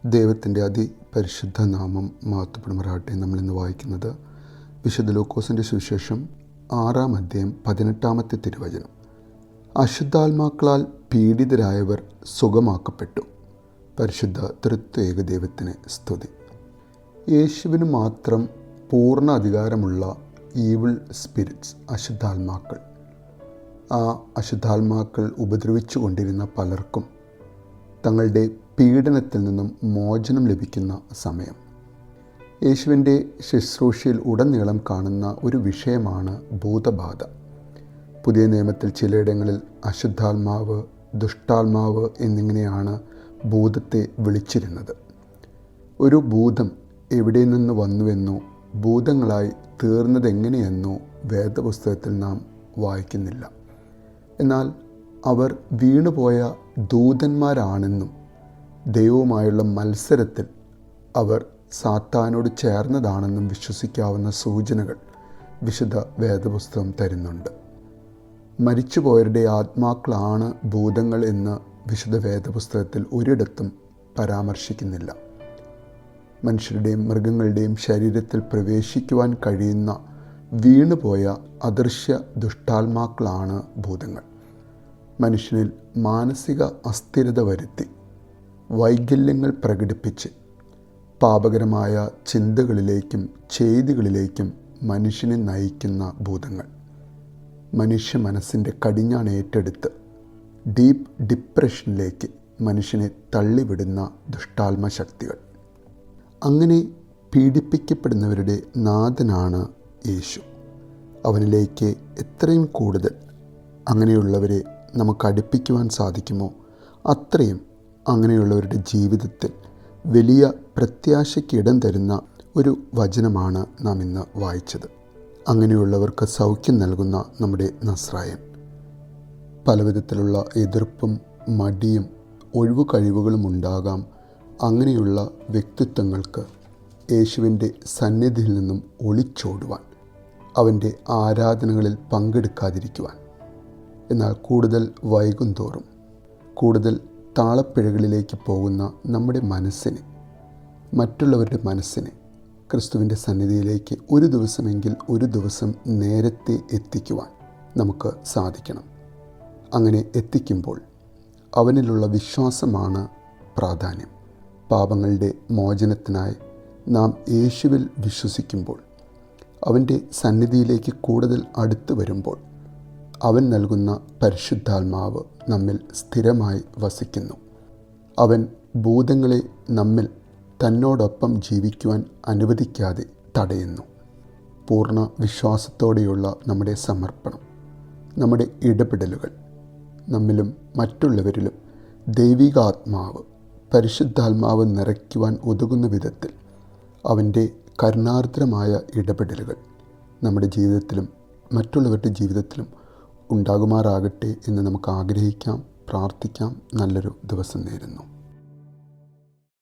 ദൈവത്തിൻ്റെ അതിപരിശുദ്ധ നാമം മഹത്വപ്പെടുമാറാകട്ടെ. നമ്മളിന്ന് വായിക്കുന്നത് വിശുദ്ധ ലൂക്കോസിൻ്റെ സുവിശേഷം 6-ാം അധ്യായം 18-ാമത്തെ തിരുവചനം. അശുദ്ധാത്മാക്കളാൽ പീഡിതരായവർ സുഖമാക്കപ്പെട്ടു. പരിശുദ്ധ തൃത്വ ദൈവത്തിന് സ്തുതി. യേശുവിന് മാത്രം പൂർണ്ണ അധികാരമുള്ള ഈവിൾ സ്പിരിറ്റ്സ്, അശുദ്ധാത്മാക്കൾ. ആ അശുദ്ധാത്മാക്കൾ ഉപദ്രവിച്ചു കൊണ്ടിരുന്ന പലർക്കും തങ്ങളുടെ പീഡനത്തിൽ നിന്നും മോചനം ലഭിക്കുന്ന സമയം. യേശുവിൻ്റെ ശുശ്രൂഷയിൽ ഉടനീളം കാണുന്ന ഒരു വിഷയമാണ് ഭൂതബാധ. പുതിയ നിയമത്തിൽ ചിലയിടങ്ങളിൽ അശുദ്ധാത്മാവ്, ദുഷ്ടാത്മാവ് എന്നിങ്ങനെയാണ് ഭൂതത്തെ വിളിച്ചിരുന്നത്. ഒരു ഭൂതം എവിടെ നിന്ന് വന്നുവെന്നോ ഭൂതങ്ങളായി തീർന്നതെങ്ങനെയെന്നോ വേദപുസ്തകത്തിൽ നാം വായിക്കുന്നില്ല. എന്നാൽ അവർ വീണുപോയ ദൂതന്മാരാണെന്നും ദൈവവുമായുള്ള മത്സരത്തിൽ അവർ സാത്താനോട് ചേർന്നതാണെന്നും വിശ്വസിക്കാവുന്ന സൂചനകൾ വിശുദ്ധ വേദപുസ്തകം തരുന്നുണ്ട്. മരിച്ചുപോയവരുടെ ആത്മാക്കളാണ് ഭൂതങ്ങൾ എന്ന് വിശുദ്ധ വേദപുസ്തകത്തിൽ ഒരിടത്തും പരാമർശിക്കുന്നില്ല. മനുഷ്യരുടെയും മൃഗങ്ങളുടെയും ശരീരത്തിൽ പ്രവേശിക്കുവാൻ കഴിയുന്ന വീണുപോയ അദൃശ്യ ദുഷ്ടാത്മാക്കളാണ് ഭൂതങ്ങൾ. മനുഷ്യനിൽ മാനസിക അസ്ഥിരത വരുത്തി വൈകല്യങ്ങൾ പ്രകടിപ്പിച്ച് പാപകരമായ ചിന്തകളിലേക്കും ചെയ്തികളിലേക്കും മനുഷ്യനെ നയിക്കുന്ന ഭൂതങ്ങൾ. മനുഷ്യ മനസ്സിൻ്റെ കടിഞ്ഞാൺ ഏറ്റെടുത്ത് ഡീപ്പ് ഡിപ്രഷനിലേക്ക് മനുഷ്യനെ തള്ളിവിടുന്ന ദുഷ്ടാത്മശക്തികൾ. അങ്ങനെ പീഡിപ്പിക്കപ്പെടുന്നവരുടെ നാഥനാണ് യേശു. അവനിലേക്ക് എത്രയും കൂടുതൽ അങ്ങനെയുള്ളവരെ നമുക്ക് അടുപ്പിക്കുവാൻ സാധിക്കുമോ അത്രയും അങ്ങനെയുള്ളവരുടെ ജീവിതത്തിൽ വലിയ പ്രത്യാശയ്ക്ക് ഇടം തരുന്ന ഒരു വചനമാണ് നാം ഇന്ന് വായിച്ചത്. അങ്ങനെയുള്ളവർക്ക് സൗഖ്യം നൽകുന്ന നമ്മുടെ നസ്രായൻ. പലവിധത്തിലുള്ള എതിർപ്പും മടിയും ഒഴിവു കഴിവുകളും ഉണ്ടാകാം. അങ്ങനെയുള്ള വ്യക്തിത്വങ്ങൾക്ക് യേശുവിൻ്റെ സന്നിധിയിൽ നിന്നും ഒളിച്ചോടുവാൻ, അവൻ്റെ ആരാധനകളിൽ പങ്കെടുക്കാതിരിക്കുവാൻ. എന്നാൽ കൂടുതൽ വൈകും തോറും കൂടുതൽ താളപ്പിഴകളിലേക്ക് പോകുന്ന നമ്മുടെ മനസ്സിനെ, മറ്റുള്ളവരുടെ മനസ്സിനെ ക്രിസ്തുവിൻ്റെ സന്നിധിയിലേക്ക് ഒരു ദിവസമെങ്കിൽ ഒരു ദിവസം നേരത്തെ എത്തിക്കുവാൻ നമുക്ക് സാധിക്കണം. അങ്ങനെ എത്തിക്കുമ്പോൾ അവനിലുള്ള വിശ്വാസമാണ് പ്രാധാന്യം. പാപങ്ങളുടെ മോചനത്തിനായി നാം യേശുവിൽ വിശ്വസിക്കുമ്പോൾ, അവൻ്റെ സന്നിധിയിലേക്ക് കൂടുതൽ അടുത്ത് വരുമ്പോൾ അവൻ നൽകുന്ന പരിശുദ്ധാത്മാവ് നമ്മിൽ സ്ഥിരമായി വസിക്കുന്നു. അവൻ ഭൂതങ്ങളെ നമ്മിൽ തന്നോടൊപ്പം ജീവിക്കുവാൻ അനുവദിക്കാതെ തടയുന്നു. പൂർണ്ണ വിശ്വാസത്തോടെയുള്ള നമ്മുടെ സമർപ്പണം, നമ്മുടെ ഇടപെടലുകൾ നമ്മിലും മറ്റുള്ളവരിലും ദൈവികാത്മാവ്, പരിശുദ്ധാത്മാവ് നിറയ്ക്കുവാൻ ഉതകുന്ന വിധത്തിൽ അവൻ്റെ കരുണാർദ്രമായ ഇടപെടലുകൾ നമ്മുടെ ജീവിതത്തിലും മറ്റുള്ളവരുടെ ജീവിതത്തിലും ഉണ്ടാകുമാറാകട്ടെ എന്ന് നമുക്ക് ആഗ്രഹിക്കാം, പ്രാർത്ഥിക്കാം. നല്ലൊരു ദിവസം നേരുന്നു.